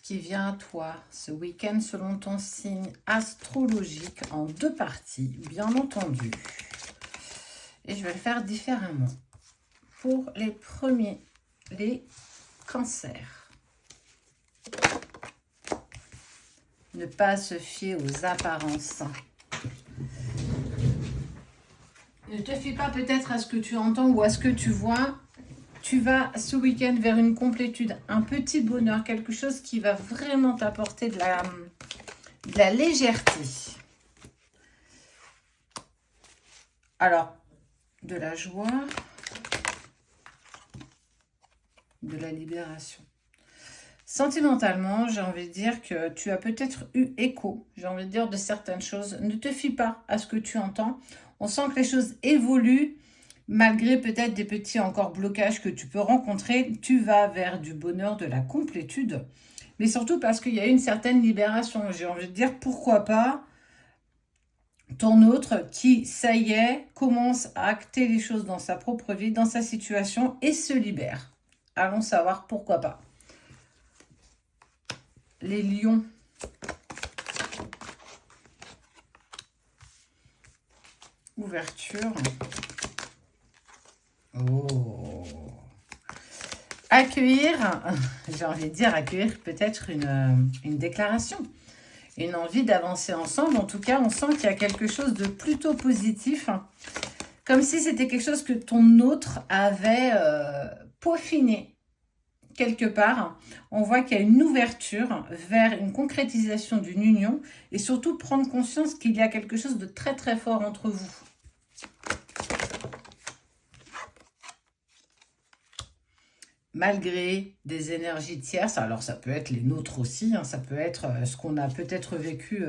qui vient à toi ce week-end selon ton signe astrologique en 2 parties, bien entendu. Et je vais le faire différemment. Pour les premiers, les cancers. Ne pas se fier aux apparences. Ne te fie pas peut-être à ce que tu entends ou à ce que tu vois. Tu vas ce week-end vers une complétude, un petit bonheur, quelque chose qui va vraiment t'apporter de la légèreté. Alors, de la joie, de la libération. Sentimentalement, j'ai envie de dire que tu as peut-être eu écho, j'ai envie de dire, de certaines choses. Ne te fie pas à ce que tu entends. On sent que les choses évoluent. Malgré peut-être des petits encore blocages que tu peux rencontrer, tu vas vers du bonheur, de la complétude. Mais surtout parce qu'il y a une certaine libération. J'ai envie de dire, pourquoi pas ton autre qui, ça y est, commence à acter les choses dans sa propre vie, dans sa situation et se libère. Allons savoir pourquoi pas. Les lions. Ouverture. Oh. Accueillir, j'ai envie de dire accueillir peut-être une déclaration, une envie d'avancer ensemble. En tout cas, on sent qu'il y a quelque chose de plutôt positif, comme si c'était quelque chose que ton autre avait peaufiné quelque part. On voit qu'il y a une ouverture vers une concrétisation d'une union et surtout prendre conscience qu'il y a quelque chose de très très fort entre vous. Malgré des énergies tierces, alors ça peut être les nôtres aussi, ça peut être ce qu'on a peut-être vécu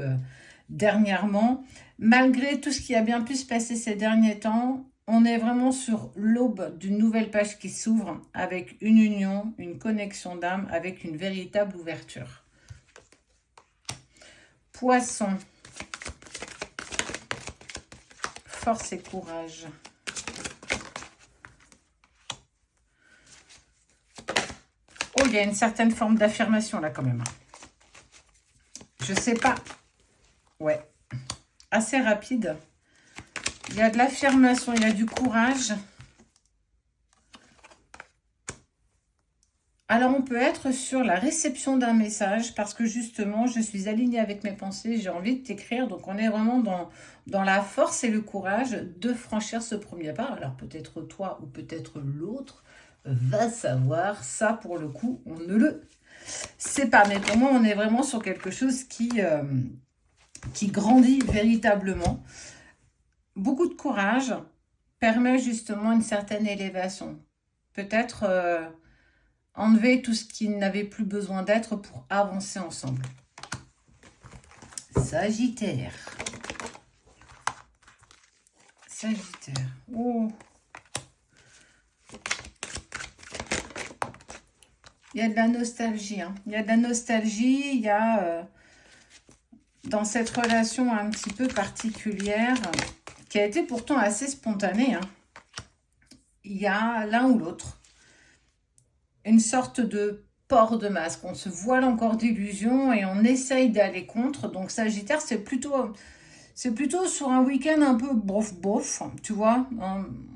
dernièrement. Malgré tout ce qui a bien pu se passer ces derniers temps, on est vraiment sur l'aube d'une nouvelle page qui s'ouvre avec une union, une connexion d'âme, avec une véritable ouverture. Poisson. Force et courage. Oh, il y a une certaine forme d'affirmation là quand même. Je sais pas. Ouais. Assez rapide. Il y a de l'affirmation, il y a du courage. Alors, on peut être sur la réception d'un message parce que justement, je suis alignée avec mes pensées, j'ai envie de t'écrire. Donc, on est vraiment dans la force et le courage de franchir ce premier pas. Alors, peut-être toi ou peut-être l'autre va savoir. Ça, pour le coup, on ne le sait pas. Mais pour moi, on est vraiment sur quelque chose qui grandit véritablement. Beaucoup de courage permet justement une certaine élévation. Peut-être enlever tout ce qui n'avait plus besoin d'être pour avancer ensemble. Sagittaire. Sagittaire. Oh. Il y a de la nostalgie. Il y a de la nostalgie. Il y a dans cette relation un petit peu particulière qui a été pourtant assez spontanée. Il y a l'un ou l'autre. Une sorte de port de masque. On se voile encore d'illusions et on essaye d'aller contre. Donc Sagittaire, c'est plutôt sur un week-end un peu bof, tu vois.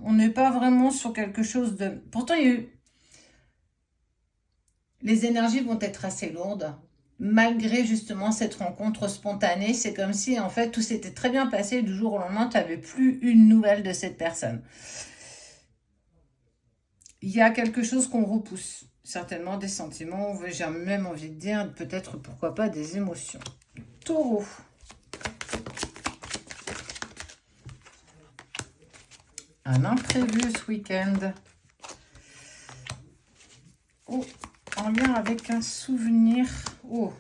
On n'est pas vraiment sur quelque chose de... Pourtant, les énergies vont être assez lourdes. Malgré justement cette rencontre spontanée, c'est comme si en fait tout s'était très bien passé. Du jour au lendemain, tu n'avais plus une nouvelle de cette personne. Il y a quelque chose qu'on repousse. Certainement des sentiments, j'ai même envie de dire peut-être pourquoi pas des émotions. Taureau. Un imprévu ce week-end. Oh, en lien avec un souvenir. Oh,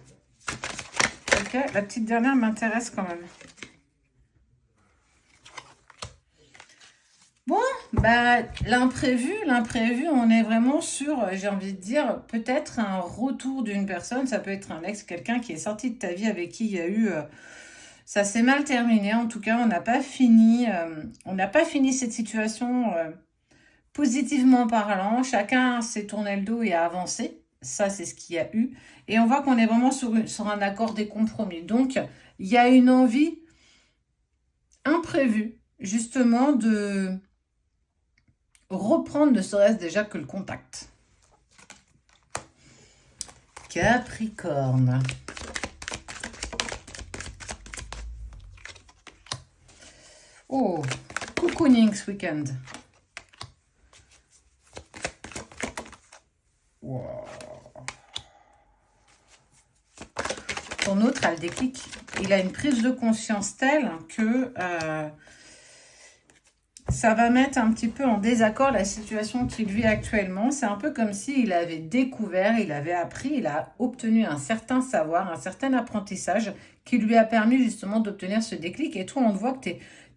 ok, la petite dernière m'intéresse quand même. Bon, bah, l'imprévu, on est vraiment sur, j'ai envie de dire, peut-être un retour d'une personne. Ça peut être un ex, quelqu'un qui est sorti de ta vie avec qui il y a eu... ça s'est mal terminé. En tout cas, on n'a pas fini cette situation positivement parlant. Chacun s'est tourné le dos et a avancé. Ça, c'est ce qu'il y a eu. Et on voit qu'on est vraiment sur un accord des compromis. Donc, il y a une envie imprévue, justement, de reprendre ne serait-ce déjà que le contact. Capricorne. Oh, cocooning ce week-end. Wow. Ton autre a le déclic. Il a une prise de conscience telle que ça va mettre un petit peu en désaccord la situation qu'il vit actuellement. C'est un peu comme s'il avait découvert, il avait appris, il a obtenu un certain savoir, un certain apprentissage qui lui a permis justement d'obtenir ce déclic. Et toi, on voit que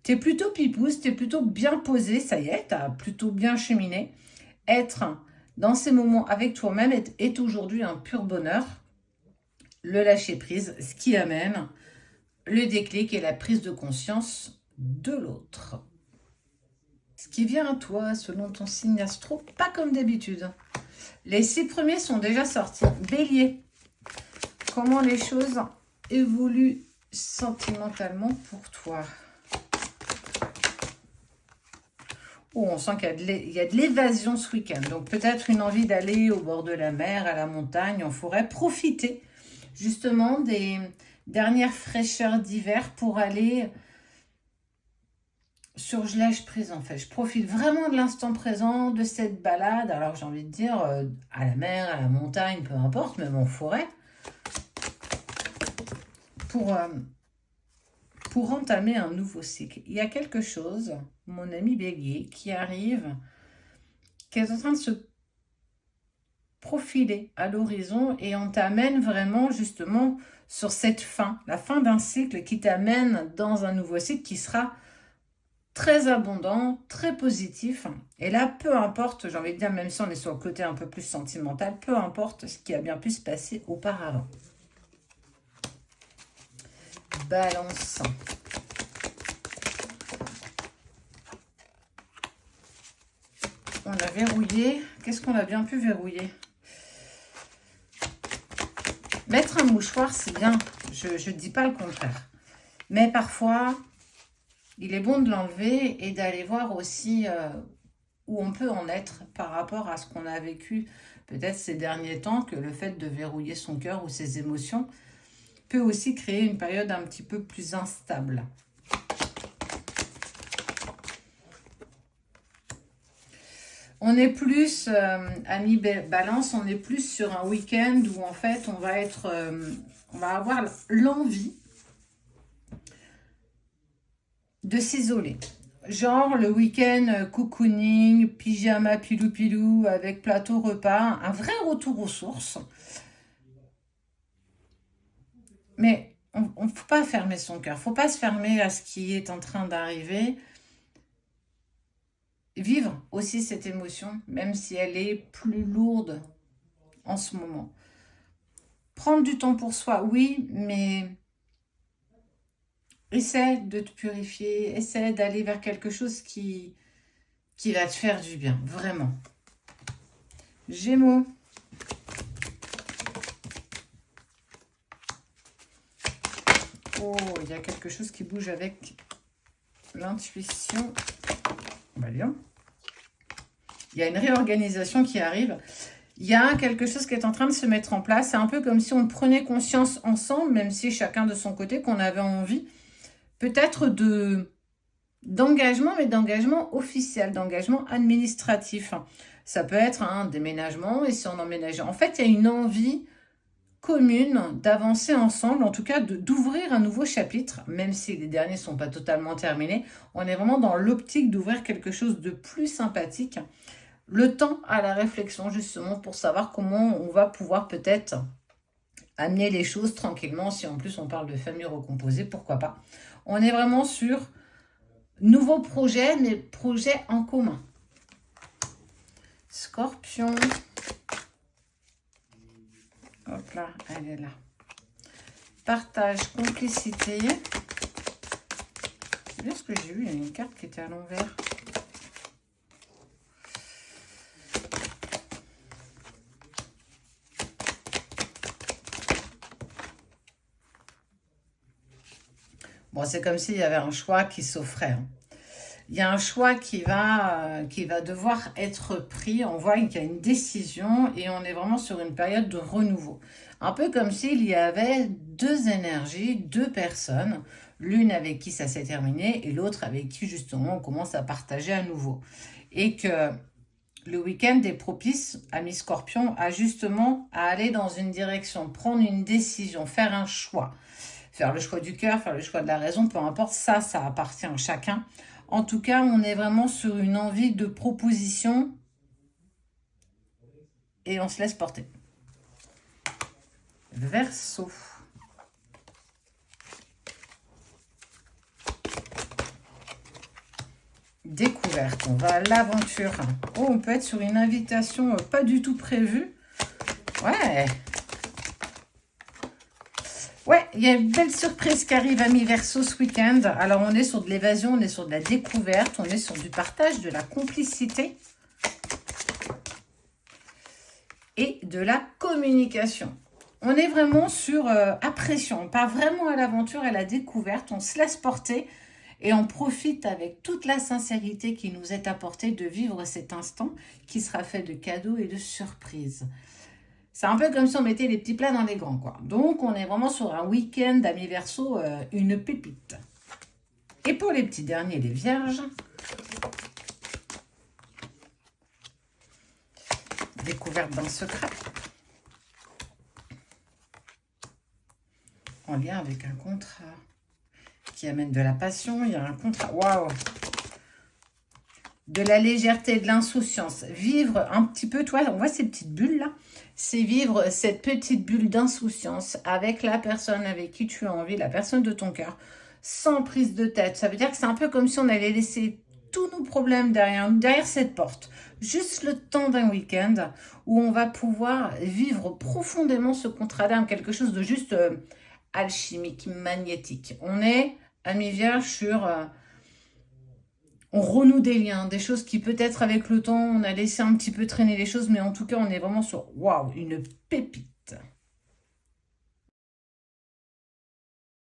tu es plutôt pipouze, tu es plutôt bien posé, ça y est, tu as plutôt bien cheminé. Être dans ces moments avec toi-même est aujourd'hui un pur bonheur. Le lâcher-prise, ce qui amène le déclic et la prise de conscience de l'autre. Ce qui vient à toi, selon ton signe astro, pas comme d'habitude. Les 6 premiers sont déjà sortis. Bélier, comment les choses évoluent sentimentalement pour toi? Oh, on sent qu'il y a de l'évasion ce week-end. Donc peut-être une envie d'aller au bord de la mer, à la montagne, en forêt. Profiter justement des dernières fraîcheurs d'hiver pour aller sur je lâche prise en fait. Je profite vraiment de l'instant présent, de cette balade. Alors j'ai envie de dire à la mer, à la montagne, peu importe, même en forêt. Pour entamer un nouveau cycle. Il y a quelque chose, mon ami Bélier, qui arrive, qui est en train de se profiler à l'horizon et on t'amène vraiment justement sur cette fin, la fin d'un cycle qui t'amène dans un nouveau cycle qui sera très abondant, très positif. Et là, peu importe, j'ai envie de dire, même si on est sur le côté un peu plus sentimental, peu importe ce qui a bien pu se passer auparavant. Balance. On a verrouillé. Qu'est-ce qu'on a bien pu verrouiller? Mettre un mouchoir, c'est bien. Je ne dis pas le contraire. Mais parfois, il est bon de l'enlever et d'aller voir aussi où on peut en être par rapport à ce qu'on a vécu peut-être ces derniers temps, que le fait de verrouiller son cœur ou ses émotions peut aussi créer une période un petit peu plus instable. On est plus, amis Balance, on est plus sur un week-end où en fait on va avoir l'envie de s'isoler. Genre le week-end cocooning, pyjama pilou-pilou avec plateau repas, un vrai retour aux sources. Mais on ne faut pas fermer son cœur, il ne faut pas se fermer à ce qui est en train d'arriver. Vivre aussi cette émotion, même si elle est plus lourde en ce moment. Prendre du temps pour soi, oui, mais essaie de te purifier, essaie d'aller vers quelque chose qui va te faire du bien, vraiment. Gémeaux. Oh, il y a quelque chose qui bouge avec l'intuition. Bah, bien. Il y a une réorganisation qui arrive. Il y a quelque chose qui est en train de se mettre en place. C'est un peu comme si on prenait conscience ensemble, même si chacun de son côté, qu'on avait envie peut-être d'engagement, mais d'engagement officiel, d'engagement administratif. Ça peut être un déménagement et si on emménage. En fait, il y a une envie commune d'avancer ensemble, en tout cas d'ouvrir un nouveau chapitre, même si les derniers ne sont pas totalement terminés. On est vraiment dans l'optique d'ouvrir quelque chose de plus sympathique. Le temps à la réflexion, justement, pour savoir comment on va pouvoir peut-être amener les choses tranquillement. Si en plus on parle de famille recomposée, pourquoi pas. On est vraiment sur nouveaux projets, mais projets en commun. Scorpion. Hop là, elle est là. Partage, complicité. C'est bien ce que j'ai vu, il y a une carte qui était à l'envers. Bon, c'est comme s'il y avait un choix qui s'offrait, hein. Il y a un choix qui va devoir être pris. On voit qu'il y a une décision et on est vraiment sur une période de renouveau. Un peu comme s'il y avait deux énergies, deux personnes, l'une avec qui ça s'est terminé et l'autre avec qui justement on commence à partager à nouveau. Et que le week-end est propice à mi-scorpion à justement à aller dans une direction, prendre une décision, faire un choix. Faire le choix du cœur, faire le choix de la raison, peu importe, ça appartient à chacun. En tout cas, on est vraiment sur une envie de proposition et on se laisse porter. Verseau. Découverte, on va à l'aventure. Oh, on peut être sur une invitation pas du tout prévue. Ouais. Ouais, il y a une belle surprise qui arrive à mi-verseau ce week-end. Alors, on est sur de l'évasion, on est sur de la découverte, on est sur du partage, de la complicité et de la communication. On est vraiment sur pression, on part vraiment à l'aventure, à la découverte, on se laisse porter et on profite avec toute la sincérité qui nous est apportée de vivre cet instant qui sera fait de cadeaux et de surprises. C'est un peu comme si on mettait les petits plats dans les grands, quoi. Donc, on est vraiment sur un week-end à mi-verseau, une pépite. Et pour les petits derniers, les vierges, découverte d'un secret. En lien avec un contrat qui amène de la passion. Il y a un contrat, waouh! De la légèreté, de l'insouciance. Vivre un petit peu, toi, on voit ces petites bulles là. C'est vivre cette petite bulle d'insouciance avec la personne avec qui tu as envie, la personne de ton cœur, sans prise de tête. Ça veut dire que c'est un peu comme si on allait laisser tous nos problèmes derrière cette porte. Juste le temps d'un week-end où on va pouvoir vivre profondément ce contrat-là, quelque chose de juste alchimique, magnétique. On est à mi-vierge sur... on renoue des liens, des choses qui peut-être avec le temps, on a laissé un petit peu traîner les choses, mais en tout cas, on est vraiment sur, waouh, une pépite.